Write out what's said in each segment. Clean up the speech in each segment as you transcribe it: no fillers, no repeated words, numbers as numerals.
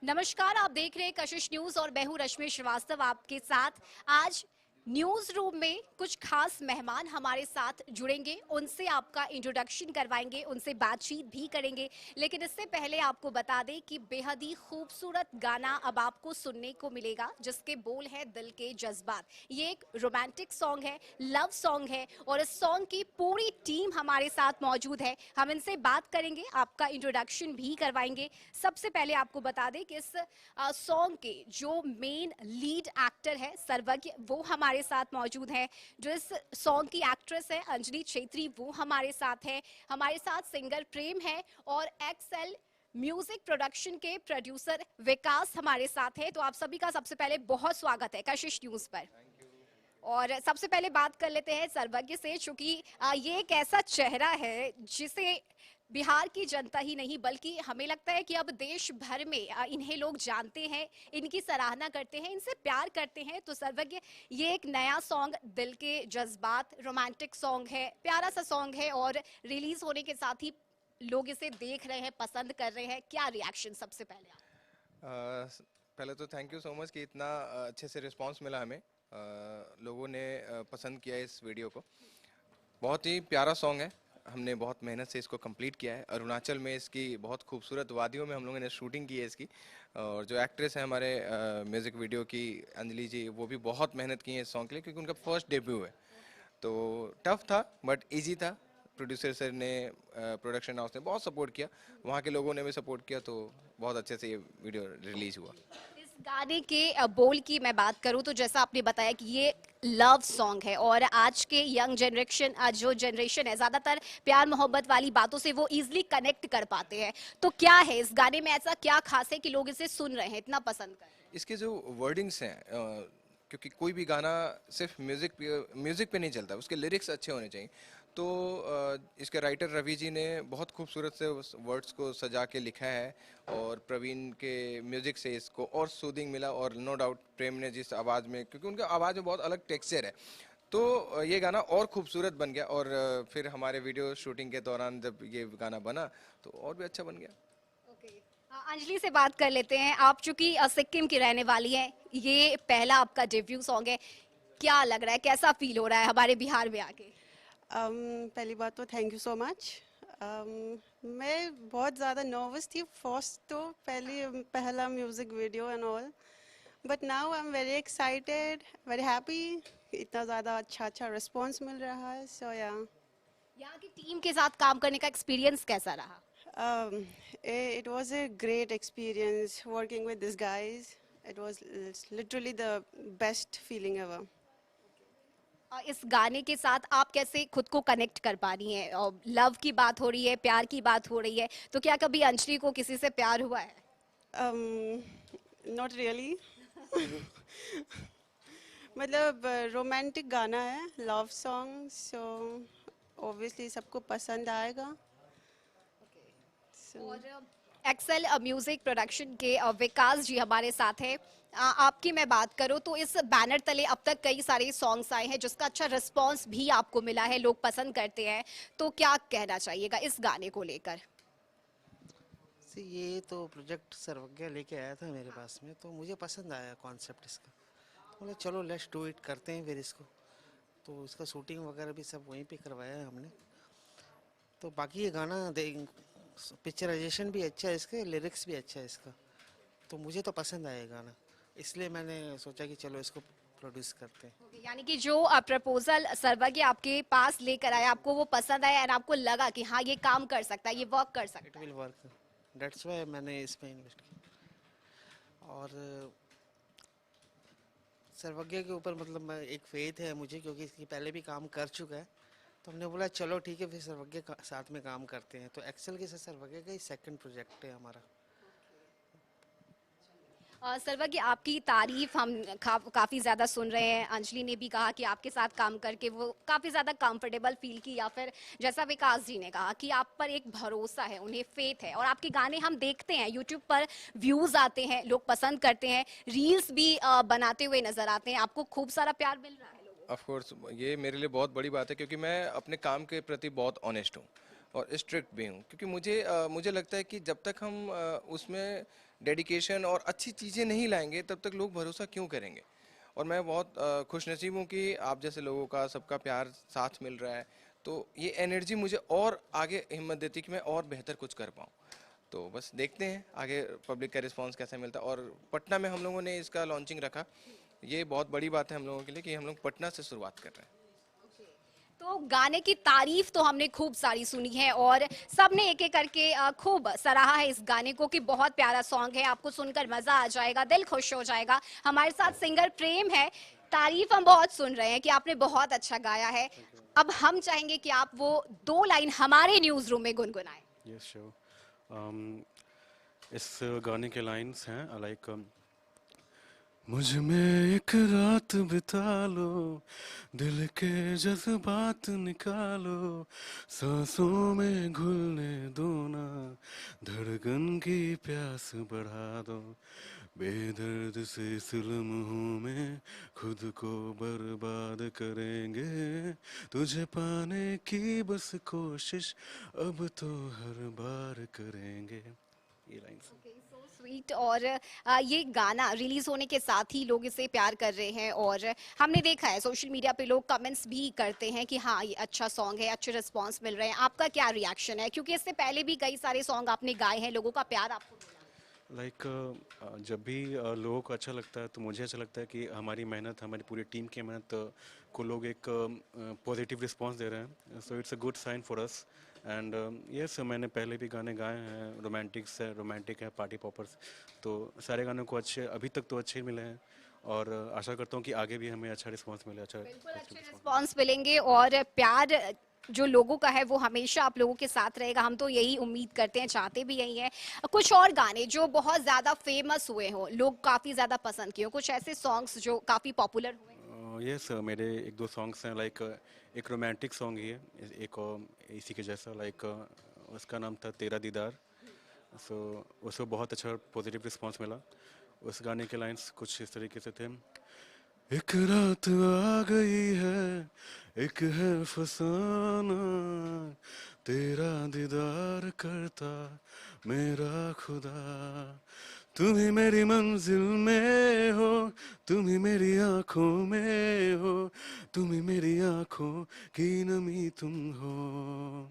नमस्कार, आप देख रहे हैं कशिश न्यूज और मैं हूं रश्मि श्रीवास्तव आपके साथ। आज न्यूज रूम में कुछ खास मेहमान हमारे साथ जुड़ेंगे, उनसे आपका इंट्रोडक्शन करवाएंगे, उनसे बातचीत भी करेंगे। लेकिन इससे पहले आपको बता दें कि बेहद ही खूबसूरत गाना अब आपको सुनने को मिलेगा जिसके बोल है दिल के जज्बात। ये एक रोमांटिक सॉन्ग है, लव सॉन्ग है और इस सॉन्ग की पूरी टीम हमारे साथ मौजूद है। हम इनसे बात करेंगे, आपका इंट्रोडक्शन भी करवाएंगे। सबसे पहले आपको बता दें कि इस सॉन्ग के जो मेन लीड एक्टर है सर्वज्ञ, वो हमारे साथ मौजूद है। जो इस सॉन्ग की एक्ट्रेस है अंजलि छेत्री, वो हमारे साथ है। हमारे साथ सिंगर प्रेम है और एक्सएल म्यूजिक प्रोडक्शन के प्रोड्यूसर विकास हमारे साथ है। तो आप सभी का सबसे पहले बहुत स्वागत है कशिश न्यूज पर। और सबसे पहले बात कर लेते हैं सर्वज्ञ से, चूंकि ये एक ऐसा चेहरा है जिसे बिहार की जनता ही नहीं बल्कि हमें लगता है कि अब देश भर में इन्हें लोग जानते हैं, इनकी सराहना करते हैं, इनसे प्यार करते हैं। तो सर्वज्ञ, ये एक नया सॉन्ग दिल के जज्बात रोमांटिक सॉन्ग है, प्यारा सा सॉन्ग है और रिलीज होने के साथ ही लोग इसे देख रहे हैं, पसंद कर रहे हैं। क्या रिएक्शन सबसे पहले आप? पहले तो थैंक यू सो मच कि इतना अच्छे से रिस्पांस मिला हमें। लोगों ने पसंद किया इस वीडियो को। बहुत ही प्यारा सॉन्ग है। हमने बहुत मेहनत से इसको कंप्लीट किया है। अरुणाचल में इसकी बहुत खूबसूरत वादियों में हम लोगों ने शूटिंग की है इसकी। और जो एक्ट्रेस है हमारे म्यूज़िक वीडियो की अंजलि जी, वो भी बहुत मेहनत की है इस सॉन्ग के लिए क्योंकि उनका फर्स्ट डेब्यू है। तो टफ था बट इजी था। प्रोड्यूसर सर ने, प्रोडक्शन हाउस ने बहुत सपोर्ट किया, वहाँ के लोगों ने भी सपोर्ट किया, तो बहुत अच्छे से ये वीडियो रिलीज हुआ। इस गाने के बोल की मैं बात करूं तो जैसा आपने बताया कि ये लव सॉन्ग है और आज के यंग जनरेशन, जो जनरेशन है, ज्यादातर प्यार मोहब्बत वाली बातों से वो इजीली कनेक्ट कर पाते हैं। तो क्या है इस गाने में ऐसा क्या खास है कि लोग इसे सुन रहे हैं, इतना पसंद कर रहे हैं? इसके जो वर्डिंग्स हैं, क्योंकि कोई भी गाना सिर्फ म्यूजिक पे नहीं चलता, उसके लिरिक्स अच्छे होने चाहिए। तो इसके राइटर रवि जी ने बहुत खूबसूरत से उस वर्ड्स को सजा के लिखा है और प्रवीण के म्यूजिक से इसको और सूदिंग मिला। और नो डाउट प्रेम ने जिस आवाज़ में, क्योंकि उनका आवाज़ में बहुत अलग टेक्सचर है, तो ये गाना और खूबसूरत बन गया। और फिर हमारे वीडियो शूटिंग के दौरान जब ये गाना बना तो और भी अच्छा बन गया। ओके, अंजलि से बात कर लेते हैं। आप चूंकि सिक्किम की रहने वाली हैं, ये पहला आपका डेब्यू सॉन्ग है, क्या लग रहा है, कैसा फील हो रहा है हमारे बिहार में आके? पहली बात तो थैंक यू सो मच। मैं बहुत ज़्यादा नर्वस थी फर्स्ट, तो पहला music video and all, but now I am very excited, very happy. इतना ज़्यादा अच्छा रिस्पांस मिल रहा है, सो या यहाँ की टीम के साथ काम करने का एक्सपीरियंस कैसा रहा? it was a great experience working with these guys. It was literally the best feeling ever. इस गाने के साथ आप कैसे खुद को कनेक्ट कर पा रही हैं? लव की बात हो रही है, प्यार की बात हो रही है, तो क्या कभी अंजलि को किसी से प्यार हुआ है? Not really. मतलब रोमांटिक गाना है, लव सॉन्ग, सो ऑब्वियसली सबको पसंद आएगा। So, और एक्सेल म्यूजिक प्रोडक्शन के विकास जी हमारे साथ हैं। आपकी मैं बात करूं तो इस बैनर तले अब तक कई सारे सॉन्ग्स आए हैं जिसका अच्छा रिस्पांस भी आपको मिला है, लोग पसंद करते हैं। तो क्या कहना चाहिएगा इस गाने को लेकर? ये तो प्रोजेक्ट सर्वज्ञ लेके आया था मेरे पास में, तो मुझे पसंद आया कॉन्सेप्ट इसका। तो बोले चलो लेट्स डू इट, करते हैं फिर इसको। तो इसका शूटिंग वगैरह भी सब वहीं पे करवाया है हमने। तो बाकी ये गाना पिक्चराइजेशन भी अच्छा है इसके, लिरिक्स भी अच्छा है इसका, तो मुझे तो पसंद आया ये गाना, इसलिए मैंने सोचा कि चलो इसको प्रोड्यूस करते हैं। यानी कि जो प्रपोजल सर्वज्ञ आपके पास लेकर आया, आपको वो पसंद आया और आपको लगा कि हाँ ये काम कर सकता है, ये वर्क कर इट सकता है। विल वर्क, दैट्स वाई मैंने इसमें इन्वेस्ट किया। और सर्वज्ञ के ऊपर मतलब मैं एक फेथ है मुझे, क्योंकि इसकी पहले भी काम कर चुका है। तो हमने बोला चलो ठीक है, फिर सर्वज्ञ साथ में काम करते हैं। तो एक्सेल के साथ सर्वज्ञ का ही सेकंड प्रोजेक्ट है हमारा। सर्वज्ञ, आपकी तारीफ हम काफी ज्यादा सुन रहे हैं। अंजलि ने भी कहा कि आपके साथ काम करके वो काफी ज्यादा कंफर्टेबल फील की, या फिर जैसा विकास जी ने कहा कि आप पर एक भरोसा है, उन्हें फेथ है। और आपके गाने हम देखते हैं यूट्यूब पर, व्यूज आते हैं, लोग पसंद करते हैं, रील्स भी बनाते हुए नजर आते हैं। आपको खूब सारा प्यार मिल रहा है लोगों ऑफ कोर्स ये मेरे लिए बहुत बड़ी बात है क्योंकि मैं अपने काम के प्रति बहुत ऑनेस्ट हूँ। और स्ट्रिक्ट भी हूँ, क्योंकि मुझे लगता है कि जब तक हम उसमें डेडिकेशन और अच्छी चीज़ें नहीं लाएंगे तब तक लोग भरोसा क्यों करेंगे। और मैं बहुत खुशनसीब हूँ कि आप जैसे लोगों का सबका प्यार साथ मिल रहा है, तो ये एनर्जी मुझे और आगे हिम्मत देती है कि मैं और बेहतर कुछ कर पाऊँ। तो बस देखते हैं आगे पब्लिक का रिस्पांस कैसा मिलता है। और पटना में हम लोगों ने इसका लॉन्चिंग रखा, ये बहुत बड़ी बात है हम लोगों के लिए कि हम लोग पटना से शुरुआत कर रहे हैं। तो गाने की तारीफ तो हमने खूब सारी सुनी है और सबने एक एक करके खूब सराहा है इस गाने को कि बहुत प्यारा सॉन्ग है, आपको सुनकर मजा आ जाएगा, दिल खुश हो जाएगा। हमारे साथ सिंगर प्रेम है, तारीफ हम बहुत सुन रहे हैं कि आपने बहुत अच्छा गाया है। अब हम चाहेंगे कि आप वो 2 लाइन हमारे न्यूज रूम में गुनगुनाएं। Yes sure. इस गाने के लाइंस हैं लाइक मुझ में एक रात बिता लो, दिल के जज्बात निकालो, सांसों में घुलने दो ना, धड़कन की प्यास बढ़ा दो, बेदर्द से इस लम्हों में खुद को बर्बाद करेंगे, तुझे पाने की बस कोशिश अब तो हर बार करेंगे। ये लाइन्स सो स्वीट। और ये गाना रिलीज होने के साथ ही लोग इसे प्यार कर रहे हैं और हमने देखा है सोशल मीडिया पे लोग कमेंट्स भी करते हैं कि हाँ ये अच्छा सॉन्ग है, अच्छे रिस्पांस मिल रहे हैं। आपका क्या रिएक्शन है, क्योंकि इससे पहले भी कई सारे सॉन्ग आपने गाए हैं, लोगों का प्यार आपको मिला। लाइक जब भी लोगों को अच्छा लगता है तो मुझे अच्छा लगता है कि हमारी मेहनत, हमारी पूरी टीम की मेहनत को लोग एक पॉजिटिव रिस्पांस दे रहे हैं, so it's a good sign for us. And yes, मैंने पहले भी गाने गाए हैं, रोमांटिक है, पार्टी पॉपर्स, तो सारे गानों को अच्छे अभी तक तो अच्छे मिले हैं और आशा करता हूँ कि आगे भी हमें अच्छा रिस्पांस मिले, अच्छा बिल्कुल अच्छे रिस्पांस। रिस्पांस मिलेंगे और प्यार जो लोगों का है वो हमेशा आप लोगों के साथ रहेगा। हम तो यही उम्मीद करते हैं, चाहते भी यही हैं। कुछ और गाने जो बहुत ज्यादा फेमस हुए हो, लोग काफी ज्यादा पसंद किए हो, कुछ ऐसे सॉन्ग्स जो काफी पॉपुलर हुए। यस, मेरे एक दो सॉन्ग्स हैं, लाइक एक रोमांटिक सॉन्ग ही है, एक इसी के जैसा, लाइक उसका नाम था तेरा दीदार। सो उसको बहुत अच्छा पॉजिटिव रिस्पांस मिला। उस गाने के लाइंस कुछ इस तरीके से थे। एक रात आ गई है, एक है फसाना, तेरा दीदार करता मेरा खुदा, तुम ही मेरी मंजिल में हो, तुम ही मेरी आंखों में हो, तुम ही मेरी आंखों की नमी तुम हो।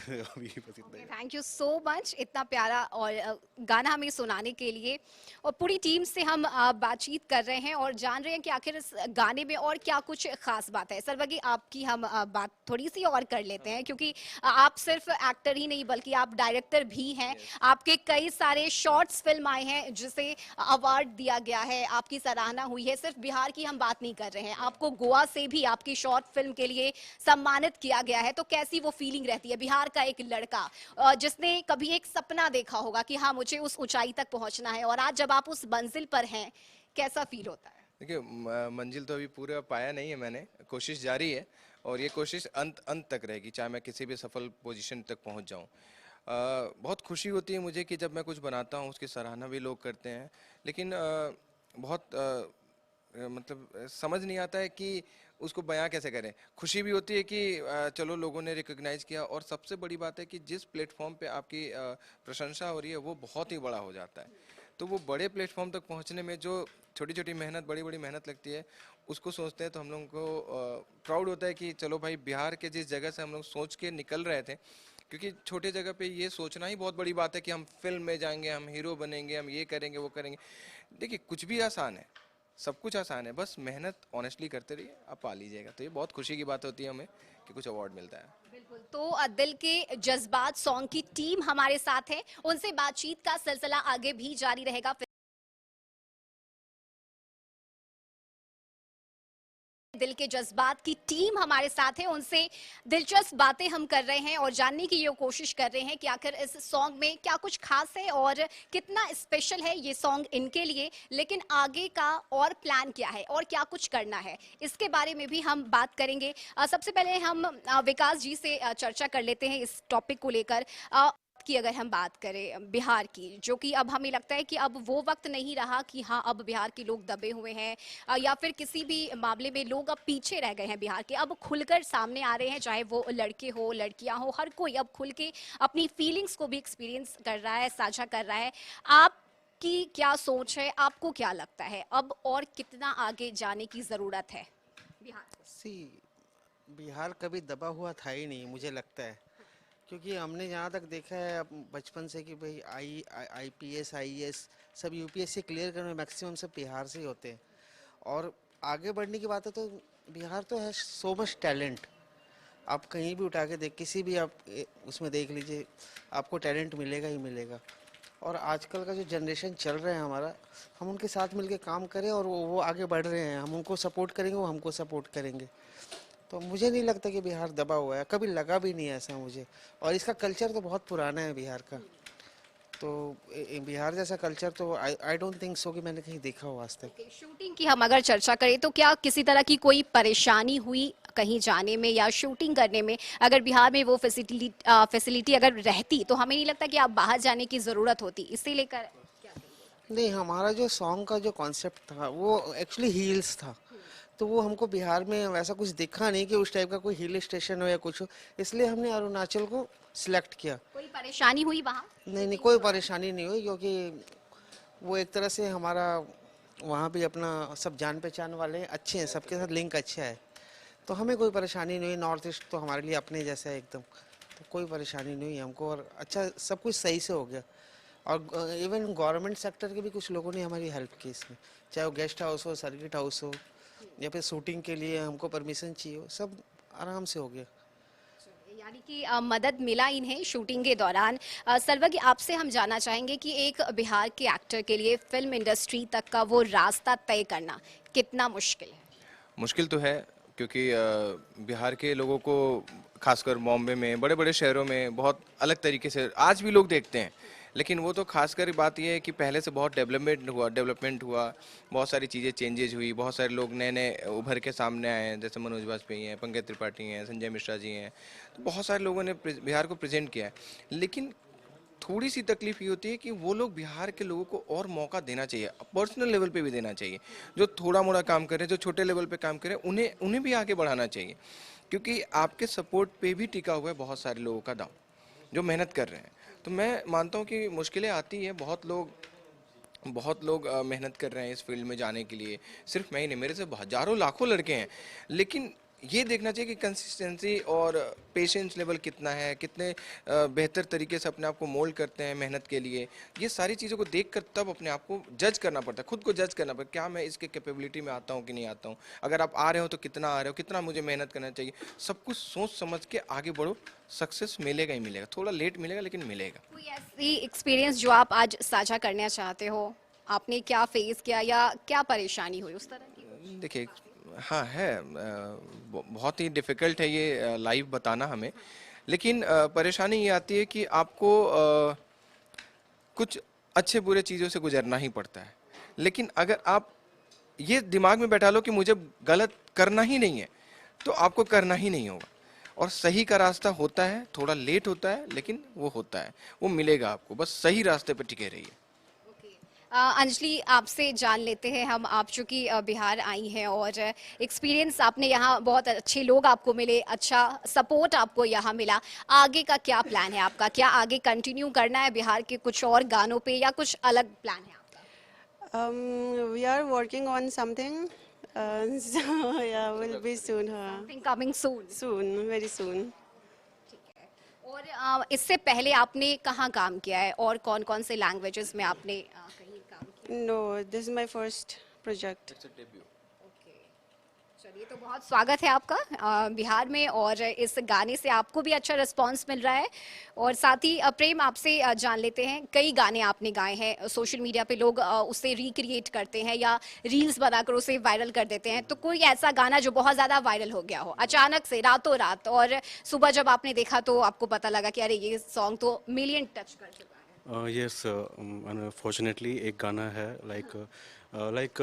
अभी बस इतना ही। थैंक यू सो मच इतना प्यारा और गाना हमें सुनाने के लिए। और पूरी टीम से हम बातचीत कर रहे हैं और जान रहे हैं कि आखिर इस गाने में और क्या कुछ खास बात है। सर्वगी, आपकी हम बात थोड़ी सी और कर लेते हैं, क्योंकि आप सिर्फ एक्टर ही नहीं बल्कि आप डायरेक्टर भी हैं। आपके कई सारे शॉर्ट्स फिल्म आए हैं जिसे अवार्ड दिया गया है, आपकी सराहना हुई है। सिर्फ बिहार की हम बात नहीं कर रहे हैं, आपको गोवा से भी आपकी शॉर्ट फिल्म के लिए सम्मानित किया गया है। तो कैसी वो फीलिंग रहती है बिहार का एक लड़का जिसने कभी एक सपना देखा होगा कि हाँ मुझे उस ऊंचाई तक पहुंचना है, और आज जब आप उस मंजिल पर हैं, कैसा फील होता है? देखिए, मंजिल तो अभी पूरा पाया नहीं है मैंने, कोशिश जारी है और ये कोशिश अंत अंत तक रहेगी, चाहे मैं किसी भी सफल पोजीशन तक पहुंच जाऊं। बहुत खुशी होती है मुझे कि जब मैं कुछ बनाता हूं उसकी सराहना भी लोग करते हैं, लेकिन बहुत मतलब समझ नहीं आता है कि उसको बयां कैसे करें। खुशी भी होती है कि चलो लोगों ने रिकॉग्नाइज किया, और सबसे बड़ी बात है कि जिस प्लेटफॉर्म पे आपकी प्रशंसा हो रही है वो बहुत ही बड़ा हो जाता है। तो वो बड़े प्लेटफॉर्म तक पहुंचने में जो छोटी छोटी मेहनत, बड़ी बड़ी मेहनत लगती है, उसको सोचते हैं तो हम लोगों को प्राउड होता है कि चलो भाई, बिहार के जिस जगह से हम लोग सोच के निकल रहे थे, क्योंकि छोटे जगह पे ये सोचना ही बहुत बड़ी बात है कि हम फिल्म में जाएंगे, हम हीरो बनेंगे, हम ये करेंगे वो करेंगे। देखिए, कुछ भी आसान है, सब कुछ आसान है, बस मेहनत ऑनेस्टली करते रहिए, आप पा लीजिएगा। तो ये बहुत खुशी की बात होती है हमें कि कुछ अवार्ड मिलता है। बिल्कुल। तो दिल के जज्बात सॉन्ग की टीम हमारे साथ है, उनसे बातचीत का सिलसिला आगे भी जारी रहेगा। दिल के जज्बात की टीम हमारे साथ है, उनसे दिलचस्प बातें हम कर रहे हैं और जानने की ये कोशिश कर रहे हैं कि आखिर इस सॉन्ग में क्या कुछ खास है और कितना स्पेशल है ये सॉन्ग इनके लिए, लेकिन आगे का और प्लान क्या है और क्या कुछ करना है, इसके बारे में भी हम बात करेंगे। सबसे पहले हम विकास जी से चर्चा कर लेते हैं इस टॉपिक को लेकर। की अगर हम बात करें बिहार की, जो कि अब हमें लगता है कि अब वो वक्त नहीं रहा कि हाँ अब बिहार के लोग दबे हुए हैं या फिर किसी भी मामले में लोग अब पीछे रह गए हैं बिहार के, अब खुलकर सामने आ रहे हैं, चाहे वो लड़के हो लड़कियां हो, हर कोई अब खुल के अपनी फीलिंग्स को भी एक्सपीरियंस कर रहा है, साझा कर रहा है। आपकी क्या सोच है, आपको क्या लगता है अब और कितना आगे जाने की जरूरत है बिहार को? सी बिहार कभी दबा हुआ था ही नहीं, मुझे लगता है। क्योंकि हमने जहाँ तक देखा है अब बचपन से कि भाई आईपीएस आईएएस सब यूपीएससी क्लियर करने मैक्सिमम सब बिहार से ही होते हैं। और आगे बढ़ने की बात है तो बिहार तो है सो मच टैलेंट। आप कहीं भी उठा के देख, किसी भी आप उसमें देख लीजिए, आपको टैलेंट मिलेगा ही मिलेगा। और आजकल का जो जनरेशन चल रहा है हमारा, हम उनके साथ मिलके काम करें और वो आगे बढ़ रहे हैं, हम उनको सपोर्ट करेंगे, वो हमको सपोर्ट करेंगे। तो मुझे नहीं लगता कि बिहार दबा हुआ है, कभी लगा भी नहीं है ऐसा मुझे। और इसका कल्चर तो बहुत पुराना है बिहार का। तो बिहार जैसा कल्चर तो आई डोंट थिंक सो कि मैंने कहीं देखा हो आज तक। शूटिंग की हम अगर चर्चा करें तो क्या किसी तरह की कोई परेशानी हुई कहीं जाने में या शूटिंग करने में? अगर बिहार में वो फैसिलिटी अगर रहती तो हमें नहीं लगता कि आप बाहर जाने की जरूरत होती, इसे लेकर नहीं, हमारा जो सॉन्ग का जो कॉन्सेप्ट था वो एक्चुअली हिल्स था। तो वो हमको बिहार में वैसा कुछ दिखा नहीं कि उस टाइप का कोई हिल स्टेशन हो या कुछ हो, इसलिए हमने अरुणाचल को सिलेक्ट किया। कोई परेशानी हुई वहाँ? नहीं, कोई परेशानी नहीं हुई, क्योंकि वो एक तरह से हमारा वहाँ भी अपना सब जान पहचान वाले हैं, अच्छे हैं, सबके साथ लिंक अच्छा है। तो हमें कोई परेशानी नहीं हुई। नॉर्थ ईस्ट तो हमारे लिए अपने जैसा है एकदम, तो कोई परेशानी नहीं हुई हमको। और अच्छा सब कुछ सही से हो गया। और इवन गवर्नमेंट सेक्टर के भी कुछ लोगों ने हमारी हेल्प की इसमें, चाहे वो गेस्ट हाउस हो, सर्किट हाउस हो, या फिर शूटिंग के लिए हमको परमिशन चाहिए हो, सब आराम से हो गया। यानी कि मदद मिला इन्हें शूटिंग के दौरान। सर्वज्ञ, आपसे हम जानना चाहेंगे कि एक बिहार के एक्टर के लिए फिल्म इंडस्ट्री तक का वो रास्ता तय करना कितना मुश्किल है? मुश्किल तो है, क्योंकि बिहार के लोगों को खासकर बॉम्बे में, बड़े बड़े शहरों में बहुत अलग तरीके से आज भी लोग देखते हैं। लेकिन वो तो खासकर बात ये है कि पहले से बहुत डेवलपमेंट हुआ, बहुत सारी चीज़ें चेंजेज हुई, बहुत सारे लोग नए नए उभर के सामने आए हैं, जैसे मनोज वाजपेयी हैं, पंकज त्रिपाठी हैं, संजय मिश्रा जी हैं। तो बहुत सारे लोगों ने बिहार को प्रेजेंट किया है। लेकिन थोड़ी सी तकलीफ ये होती है कि वो लोग बिहार के लोगों को और मौका देना चाहिए, पर्सनल लेवल पे भी देना चाहिए। जो थोड़ा मोड़ा काम कर रहे हैं, जो छोटे लेवल पे काम कर रहे हैं, उन्हें भी आगे बढ़ाना चाहिए। क्योंकि आपके सपोर्ट पे भी टिका हुआ है बहुत सारे लोगों का दाव, जो मेहनत कर रहे हैं। तो मैं मानता हूँ कि मुश्किलें आती हैं, बहुत लोग मेहनत कर रहे हैं इस फील्ड में जाने के लिए। सिर्फ मैं ही नहीं, मेरे से हजारों लाखों लड़के हैं। लेकिन ये देखना चाहिए कि कंसिस्टेंसी और पेशेंस लेवल कितना है, कितने बेहतर तरीके से अपने आप को मोल्ड करते हैं मेहनत के लिए। ये सारी चीज़ों को देखकर तब अपने आप को जज करना पड़ता है, खुद को जज करना पड़ता है, क्या मैं इसके कैपेबिलिटी में आता हूँ कि नहीं आता हूँ। अगर आप आ रहे हो तो कितना आ रहे हो, कितना मुझे मेहनत करना चाहिए। सब कुछ सोच समझ के आगे बढ़ो, सक्सेस मिलेगा ही मिलेगा। थोड़ा लेट मिलेगा लेकिन मिलेगा। कोई ऐसी एक्सपीरियंस जो आप आज साझा करना चाहते हो? आपने क्या फेस किया या क्या परेशानी हुई उस तरह की? देखिए, हाँ है, बहुत ही डिफ़िकल्ट है ये लाइव बताना हमें। लेकिन परेशानी ये आती है कि आपको कुछ अच्छे बुरे चीज़ों से गुजरना ही पड़ता है। लेकिन अगर आप ये दिमाग में बैठा लो कि मुझे गलत करना ही नहीं है, तो आपको करना ही नहीं होगा। और सही का रास्ता होता है, थोड़ा लेट होता है लेकिन वो होता है, वो मिलेगा आपको। बस सही रास्ते पर टिके रहिए। अंजलि, आपसे जान लेते हैं हम, आप चूंकि बिहार आई हैं और एक्सपीरियंस आपने यहाँ, बहुत अच्छे लोग आपको मिले, अच्छा सपोर्ट आपको यहाँ मिला। आगे का क्या प्लान है आपका? क्या आगे कंटिन्यू करना है बिहार के कुछ और गानों पे या कुछ अलग प्लान है आपका? We are working on something. So yeah, will be soon. Coming soon. Soon, very soon. और इससे पहले आपने कहाँ काम किया है और कौन कौन से लैंग्वेजेस में आपने कहीं काम किया? No, this is my first project. चलिए, तो बहुत स्वागत है आपका बिहार में, और इस गाने से आपको भी अच्छा रिस्पांस मिल रहा है। और साथ ही प्रेम, आपसे जान लेते हैं, कई गाने आपने गाए हैं, सोशल मीडिया पे लोग उसे रिक्रिएट करते हैं या रील्स बनाकर उसे वायरल कर देते हैं। तो कोई ऐसा गाना जो बहुत ज़्यादा वायरल हो गया हो अचानक से रातों रात, और सुबह जब आपने देखा तो आपको पता लगा कि अरे ये सॉन्ग तो मिलियन टच कर चुका है? यस, अनफॉर्चुनेटली एक गाना है लाइक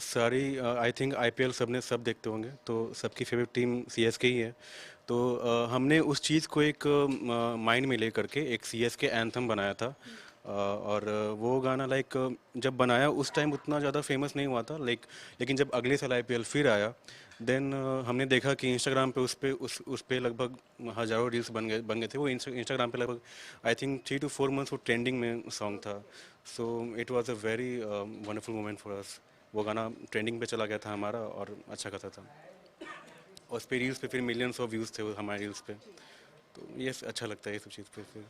सारी आई थिंक आईपीएल सब देखते होंगे, तो सबकी फेवरेट टीम सीएसके ही है। तो हमने उस चीज़ को एक माइंड में ले करके एक सीएस के एंथम बनाया था। और वो गाना लाइक जब बनाया उस टाइम उतना ज़्यादा फेमस नहीं हुआ था लेकिन जब अगले साल आईपीएल फिर आया देन हमने देखा कि इंस्टाग्राम पे उस पे लगभग हज़ारों रील्स बन गए थे। वो इंस्टाग्राम पे लगभग आई थिंक 3 to 4 मंथ्स वो ट्रेंडिंग में सॉन्ग था। So it was a very wonderful moment for us. वो गाना ट्रेंडिंग पे चला गया था हमारा और अच्छा खासा था। और उस पे रील्स पे फिर मिलियंस ऑफ व्यूज़ थे हमारे रील्स पे। तो ये अच्छा लगता है ये सब चीज़ पे फिर।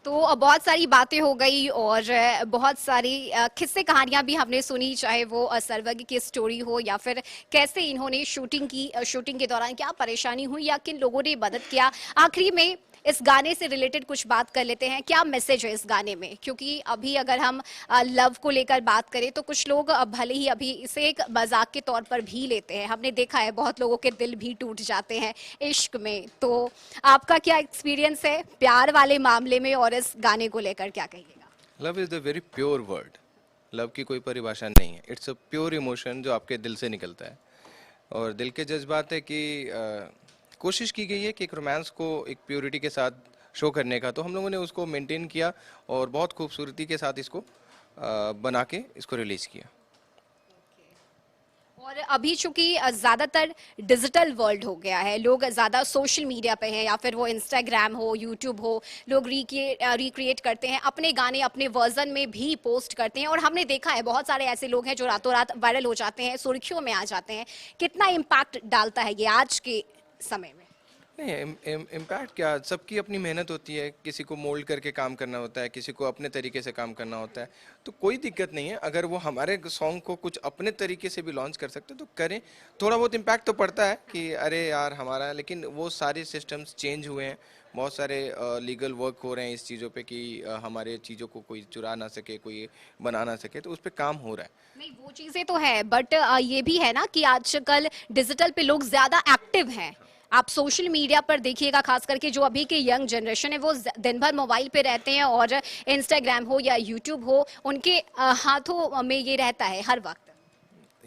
तो बहुत सारी बातें हो गई और बहुत सारी किस्से कहानियां भी हमने सुनी, चाहे वो सर्वज्ञ की स्टोरी हो या फिर कैसे इन्होंने शूटिंग के दौरान क्या परेशानी हुई या किन लोगों ने मदद किया। आखिरी में इस गाने से रिलेटेड कुछ बात कर लेते हैं, क्या मैसेज है इस गाने में? क्योंकि अभी अगर हम लव को लेकर बात करें तो कुछ लोग भले ही अभी इसे एक मजाक के तौर पर भी लेते हैं, हमने देखा है बहुत लोगों के दिल भी टूट जाते हैं इश्क में। तो आपका क्या एक्सपीरियंस है प्यार वाले मामले में और इस गाने को लेकर क्या कहिएगा? Love is the very pure word. Love की कोई परिभाषा नहीं है। इट्स अ प्योर इमोशन जो आपके दिल से निकलता है और दिल के जज्बात है कि कोशिश की गई है कि एक रोमांस को एक प्योरिटी के साथ शो करने का, तो हम लोगों ने उसको मेंटेन किया और बहुत खूबसूरती के साथ इसको बना के इसको रिलीज़ किया। और अभी चूंकि ज्यादातर डिजिटल वर्ल्ड हो गया है, लोग ज्यादा सोशल मीडिया पे हैं या फिर वो इंस्टाग्राम हो, यूट्यूब हो, लोग रिक्रिएट करते हैं अपने गाने, अपने वर्जन में भी पोस्ट करते हैं। और हमने देखा है बहुत सारे ऐसे लोग हैं जो रातों रात वायरल हो जाते हैं, सुर्खियों में आ जाते हैं। कितना इम्पैक्ट डालता है ये आज के समय में? नहीं, इम्पैक्ट क्या, सबकी अपनी मेहनत होती है। किसी को मोल्ड करके काम करना होता है, किसी को अपने तरीके से काम करना होता है। तो कोई दिक्कत नहीं है अगर वो हमारे सॉन्ग को कुछ अपने तरीके से भी लॉन्च कर सकते हैं तो करें। थोड़ा बहुत इम्पैक्ट तो पड़ता है कि अरे यार हमारा, लेकिन वो सारे सिस्टम्स चेंज हुए हैं। बहुत सारे लीगल वर्क हो रहे हैं इस चीज़ों पे कि हमारे चीज़ों को कोई चुरा ना सके, कोई बना ना सके, तो उस पर काम हो रहा है। नहीं, वो चीजें तो है, बट ये भी है ना कि आजकल डिजिटल पे लोग ज्यादा एक्टिव हैं। आप सोशल मीडिया पर देखिएगा, खास करके जो अभी के यंग जनरेशन है वो दिन भर मोबाइल पे रहते हैं और इंस्टाग्राम हो या यूट्यूब हो, उनके हाथों में ये रहता है हर वक्त।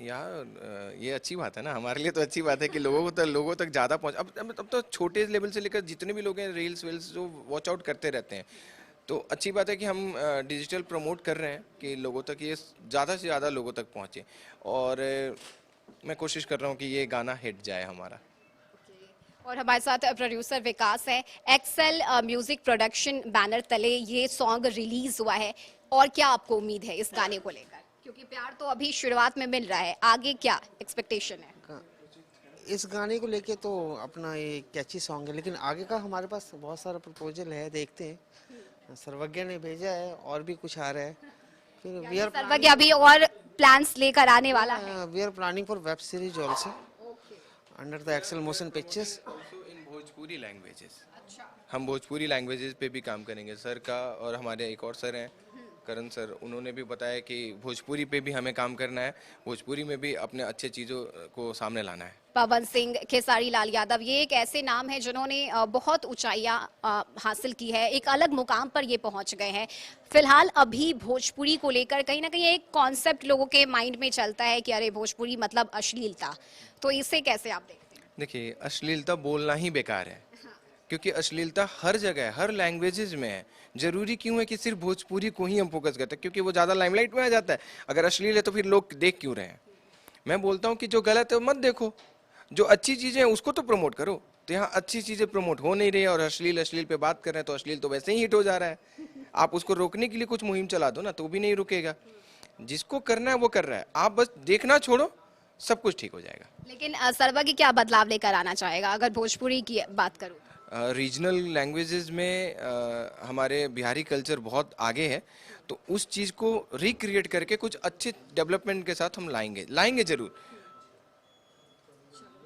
यार ये अच्छी बात है ना, हमारे लिए तो अच्छी बात है कि लोगों तक ज़्यादा पहुंच। अब तो छोटे लेवल से लेकर जितने भी लोग हैं रील्स वील्स जो वॉच आउट करते रहते हैं, तो अच्छी बात है कि हम डिजिटल प्रमोट कर रहे हैं कि लोगों तक ये ज़्यादा से ज़्यादा लोगों तक पहुँचे। और मैं कोशिश कर रहा हूँ कि ये गाना हिट जाए हमारा। और हमारे साथ प्रोड्यूसर विकास है। एक्सेल म्यूजिक प्रोडक्शन बैनर तले ये सॉन्ग रिलीज हुआ है, और क्या आपको उम्मीद है इस गाने को लेकर? क्योंकि प्यार तो अभी शुरुआत में मिल रहा है, आगे क्या एक्सपेक्टेशन है? इस गाने को लेके तो अपना ये कैची सॉन्ग है, लेकिन आगे का हमारे पास बहुत सारा प्रपोजल है, देखते हैं। सर्वज्ञ ने भेजा है और भी कुछ आ रहा है। फिर वी आर सर्वज्ञ अभी और प्लान्स लेकर आने वाला है। We are planning for web series also under the Excel motion pictures in Bhojpuri languages. हम भोजपुरी लैंग्वेजेस पे भी काम करेंगे। सर का और हमारे एक और सर हैं करण सर, उन्होंने भी बताया कि भोजपुरी पे भी हमें काम करना है, भोजपुरी में भी अपने अच्छे चीज़ों को सामने लाना है। पवन सिंह, खेसारी लाल यादव, ये एक ऐसे नाम है जिन्होंने बहुत ऊंचाइयां हासिल की है, एक अलग मुकाम पर ये पहुंच गए हैं। फिलहाल अभी भोजपुरी को लेकर कहीं ना कहीं एक कॉन्सेप्ट लोगों के माइंड में चलता है कि अरे भोजपुरी मतलब अश्लीलता, तो इसे कैसे आप देखते हैं? देखिए, अश्लीलता बोलना ही बेकार है, क्योंकि अश्लीलता हर जगह है, हर लैंग्वेजेस में है। जरूरी क्यों है कि सिर्फ भोजपुरी को ही हम फोकस करते हैं? क्योंकि वो ज़्यादा लाइमलाइट में आ जाता है। अगर अश्लील है तो फिर लोग देख क्यों रहे हैं? मैं बोलता हूँ कि जो गलत है मत देखो, जो अच्छी चीज़ें हैं उसको तो प्रमोट करो। तो यहाँ अच्छी चीज़ें प्रमोट हो नहीं रही है और अश्लील पे बात कर रहे हैं, तो अश्लील तो वैसे ही हिट हो जा रहा है। आप उसको रोकने के लिए कुछ मुहिम चला दो ना, तो भी नहीं रुकेगा। जिसको करना है वो कर रहा है, आप बस देखना छोड़ो, सब कुछ ठीक हो जाएगा। लेकिन सर्वज्ञ क्या बदलाव लेकर आना चाहेगा अगर भोजपुरी की बात करूँ? रीजनल लैंग्वेजेस में हमारे बिहारी कल्चर बहुत आगे है, तो उस चीज़ को रिक्रिएट करके कुछ अच्छे डेवलपमेंट के साथ हम लाएंगे ज़रूर।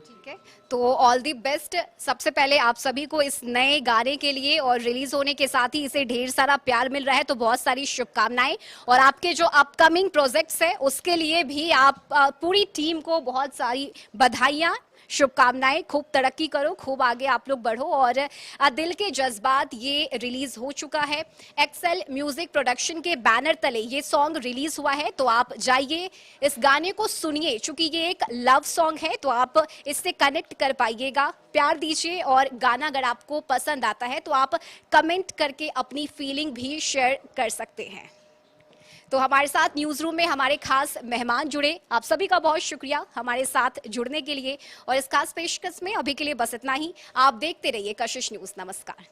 ठीक है, तो ऑल दी बेस्ट सबसे पहले आप सभी को इस नए गाने के लिए, और रिलीज होने के साथ ही इसे ढेर सारा प्यार मिल रहा है, तो बहुत सारी शुभकामनाएं। और आपके जो अपकमिंग प्रोजेक्ट्स है उसके लिए भी आप पूरी टीम को बहुत सारी बधाइयां, शुभकामनाएं, खूब तरक्की करो, खूब आगे आप लोग बढ़ो। और दिल के जज्बात ये रिलीज हो चुका है, एक्सेल म्यूजिक प्रोडक्शन के बैनर तले ये सॉन्ग रिलीज हुआ है। तो आप जाइए, इस गाने को सुनिए, क्योंकि ये एक लव सॉन्ग है तो आप इससे कनेक्ट कर पाइएगा। प्यार दीजिए, और गाना अगर आपको पसंद आता है तो आप कमेंट करके अपनी फीलिंग भी शेयर कर सकते हैं। तो हमारे साथ न्यूज रूम में हमारे खास मेहमान जुड़े, आप सभी का बहुत शुक्रिया हमारे साथ जुड़ने के लिए। और इस खास पेशकश में अभी के लिए बस इतना ही। आप देखते रहिए कशिश न्यूज। नमस्कार।